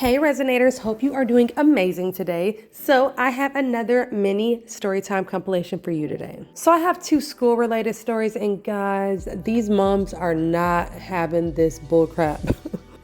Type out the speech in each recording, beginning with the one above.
Hey Resinators, hope you are doing amazing today. So I have another mini Storytime compilation for you today. So I have two school related stories, and guys, these moms are not having this bullcrap.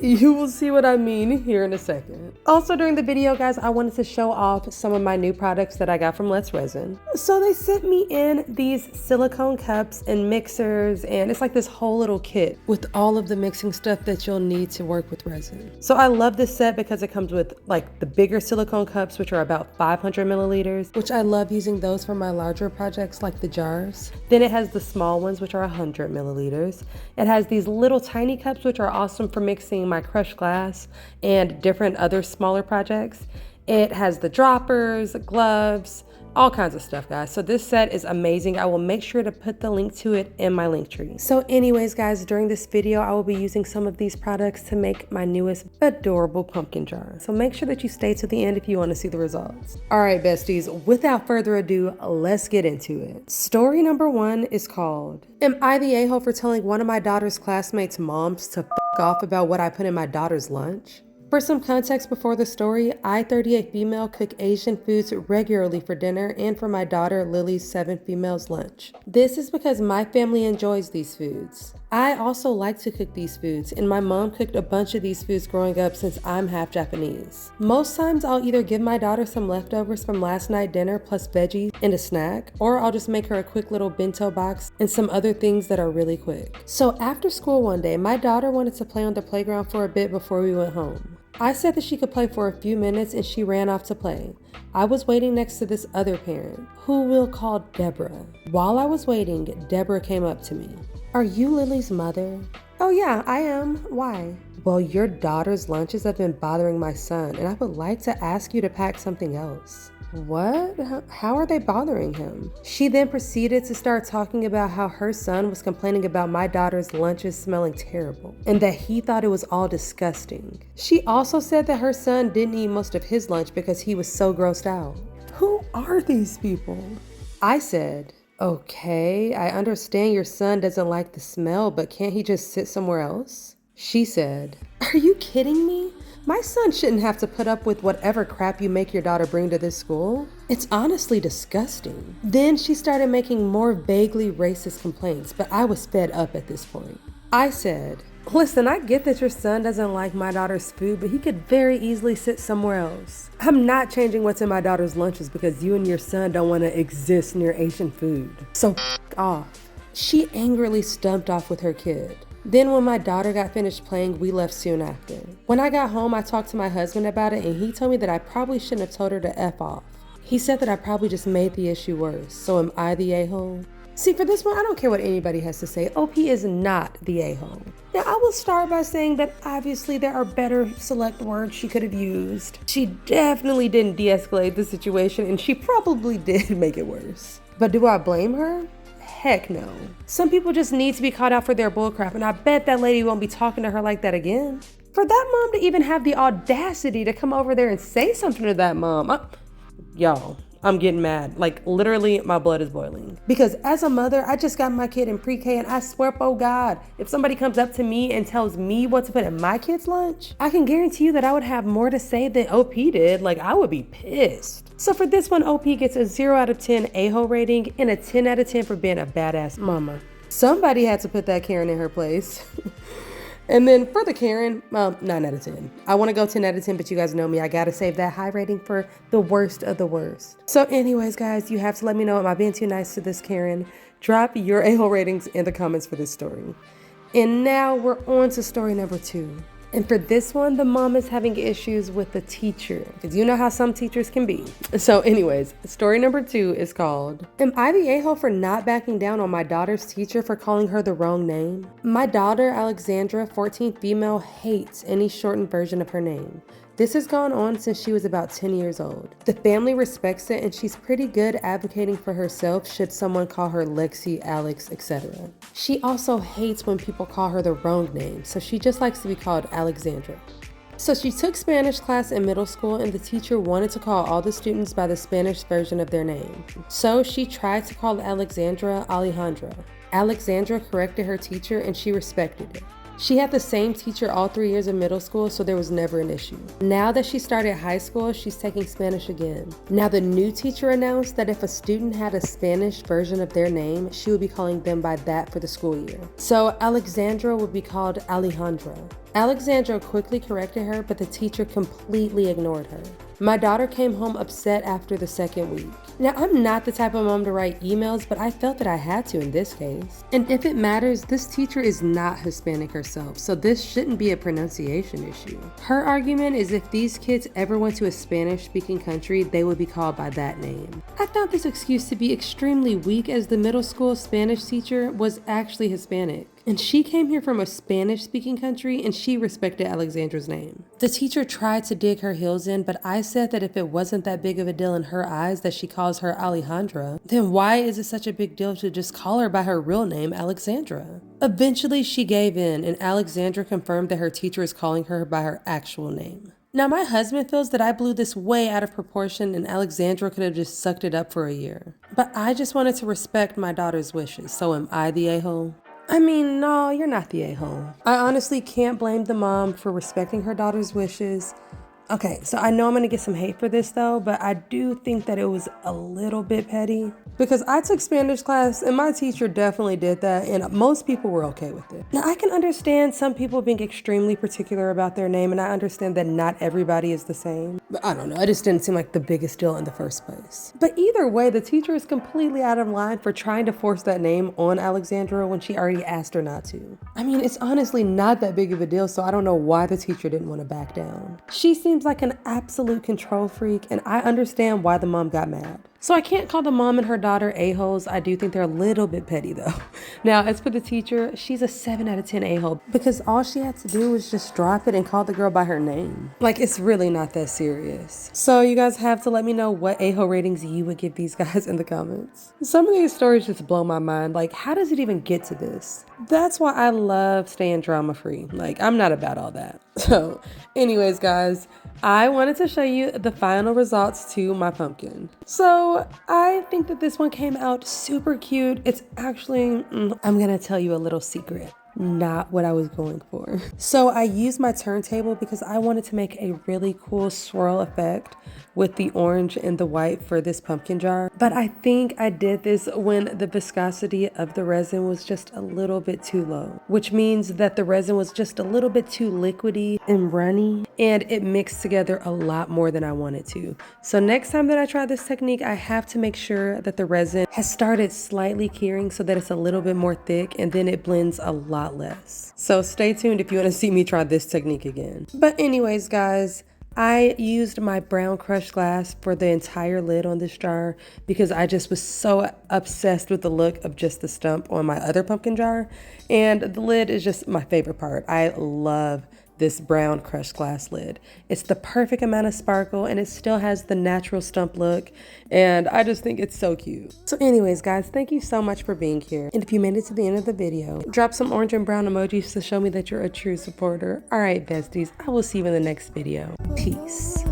You will see what I mean here in a second. Also during the video, guys, I wanted to show off some of my new products that I got from Let's Resin. So they sent me in these silicone cups and mixers, and it's like this whole little kit with all of the mixing stuff that you'll need to work with resin. So I love this set because it comes with like the bigger silicone cups, which are about 500 milliliters, which I love using those for my larger projects like the jars. Then it has the small ones, which are 100 milliliters. It has these little tiny cups, which are awesome for mixing my crushed glass and different other smaller projects. It has the droppers, gloves, all kinds of stuff, guys. So this set is amazing. I will make sure to put the link to it in my link tree. So anyways, guys, during this video, I will be using some of these products to make my newest adorable pumpkin jar. So make sure that you stay to the end if you want to see the results. All right, besties, without further ado, let's get into it. Story number 1 is called, Am I the a-hole for telling one of my daughter's classmates' moms to f*** off about what I put in my daughter's lunch? For some context before the story, I, 38 female, cook Asian foods regularly for dinner and for my daughter Lily's 7 females lunch. This is because my family enjoys these foods. I also like to cook these foods, and my mom cooked a bunch of these foods growing up since I'm half Japanese. Most times I'll either give my daughter some leftovers from last night dinner plus veggies and a snack, or I'll just make her a quick little bento box and some other things that are really quick. So after school one day, my daughter wanted to play on the playground for a bit before we went home. I said that she could play for a few minutes and she ran off to play. I was waiting next to this other parent, who we'll call Deborah. While I was waiting, Deborah came up to me. Are you Lily's mother? Oh yeah, I am. Why? Well, your daughter's lunches have been bothering my son, and I would like to ask you to pack something else. What? How are they bothering him? She then proceeded to start talking about how her son was complaining about my daughter's lunches smelling terrible and that he thought it was all disgusting. She also said that her son didn't eat most of his lunch because he was so grossed out. Who are these people? I said, okay, I understand your son doesn't like the smell, but can't he just sit somewhere else? She said, are you kidding me? My son shouldn't have to put up with whatever crap you make your daughter bring to this school. It's honestly disgusting. Then she started making more vaguely racist complaints, but I was fed up at this point. I said, listen, I get that your son doesn't like my daughter's food, but he could very easily sit somewhere else. I'm not changing what's in my daughter's lunches because you and your son don't want to exist near Asian food. So off. She angrily stumped off with her kid. Then when my daughter got finished playing, we left soon after. When I got home, I talked to my husband about it, and he told me that I probably shouldn't have told her to F off. He said that I probably just made the issue worse. So am I the a-hole? See, for this one, I don't care what anybody has to say. OP is not the a-hole. Now, I will start by saying that obviously there are better select words she could have used. She definitely didn't de-escalate the situation, and she probably did make it worse. But do I blame her? Heck no. Some people just need to be called out for their bullcrap, and I bet that lady won't be talking to her like that again. For that mom to even have the audacity to come over there and say something to that mom, y'all, I'm getting mad. Like literally my blood is boiling. Because as a mother, I just got my kid in pre-K, and I swear, oh God, if somebody comes up to me and tells me what to put in my kid's lunch, I can guarantee you that I would have more to say than OP did. Like I would be pissed. So for this one, OP gets a 0 out of 10 a-hole rating and a 10 out of 10 for being a badass mama. Somebody had to put that Karen in her place. And then for the Karen, 9 out of 10. I want to go 10 out of 10, but you guys know me. I got to save that high rating for the worst of the worst. So anyways, guys, you have to let me know, am I being too nice to this Karen? Drop your a-hole ratings in the comments for this story. And now we're on to story number 2. And for this one, the mom is having issues with the teacher, because you know how some teachers can be. So anyways, story number 2 is called, Am I the a-hole for not backing down on my daughter's teacher for calling her the wrong name? My daughter, Alexandra, 14 female, hates any shortened version of her name. This has gone on since she was about 10 years old. The family respects it, and she's pretty good advocating for herself should someone call her Lexi, Alex, etc. She also hates when people call her the wrong name, so she just likes to be called Alexandra. So she took Spanish class in middle school, and the teacher wanted to call all the students by the Spanish version of their name. So she tried to call Alexandra Alejandra. Alexandra corrected her teacher, and she respected it. She had the same teacher all 3 years of middle school, so there was never an issue. Now that she started high school, she's taking Spanish again. Now the new teacher announced that if a student had a Spanish version of their name, she would be calling them by that for the school year. So Alexandra would be called Alejandra. Alexandra quickly corrected her, but the teacher completely ignored her. My daughter came home upset after the second week. Now, I'm not the type of mom to write emails, but I felt that I had to in this case. And if it matters, this teacher is not Hispanic herself, so this shouldn't be a pronunciation issue. Her argument is if these kids ever went to a Spanish-speaking country, they would be called by that name. I found this excuse to be extremely weak, as the middle school Spanish teacher was actually Hispanic. And she came here from a Spanish-speaking country, and she respected Alexandra's name. The teacher tried to dig her heels in, but I said that if it wasn't that big of a deal in her eyes that she calls her Alejandra, then why is it such a big deal to just call her by her real name, Alexandra? Eventually, she gave in, and Alexandra confirmed that her teacher is calling her by her actual name. Now, my husband feels that I blew this way out of proportion and Alexandra could have just sucked it up for a year. But I just wanted to respect my daughter's wishes, so am I the a-hole? I mean, no, you're not the a-hole. I honestly can't blame the mom for respecting her daughter's wishes. Okay, so I know I'm gonna get some hate for this though, but I do think that it was a little bit petty because I took Spanish class and my teacher definitely did that and most people were okay with it. Now I can understand some people being extremely particular about their name and I understand that not everybody is the same, but I don't know, it just didn't seem like the biggest deal in the first place. But either way, the teacher is completely out of line for trying to force that name on Alexandra when she already asked her not to. I mean, it's honestly not that big of a deal, so I don't know why the teacher didn't want to back down. She seems like an absolute control freak, and I understand why the mom got mad. So I can't call the mom and her daughter a-holes. I do think they're a little bit petty though. Now, as for the teacher, she's a 7 out of 10 a-hole because all she had to do was just drop it and call the girl by her name. Like, it's really not that serious. So you guys have to let me know what a-hole ratings you would give these guys in the comments. Some of these stories just blow my mind. Like, how does it even get to this? That's why I love staying drama free. Like, I'm not about all that. So anyways, guys, I wanted to show you the final results to my pumpkin. So I think that this one came out super cute. It's actually, I'm gonna tell you a little secret. Not what I was going for. So I used my turntable because I wanted to make a really cool swirl effect with the orange and the white for this pumpkin jar. But I think I did this when the viscosity of the resin was just a little bit too low, which means that the resin was just a little bit too liquidy and runny, and it mixed together a lot more than I wanted to. So next time that I try this technique, I have to make sure that the resin has started slightly curing so that it's a little bit more thick, and then it blends a lot less. So stay tuned if you want to see me try this technique again. But anyways, guys, I used my brown crushed glass for the entire lid on this jar because I just was so obsessed with the look of just the stump on my other pumpkin jar. And the lid is just my favorite part. I love this brown crushed glass lid. It's the perfect amount of sparkle and it still has the natural stump look. And I just think it's so cute. So anyways, guys, thank you so much for being here. And if you made it to the end of the video, drop some orange and brown emojis to show me that you're a true supporter. All right, besties, I will see you in the next video. Peace.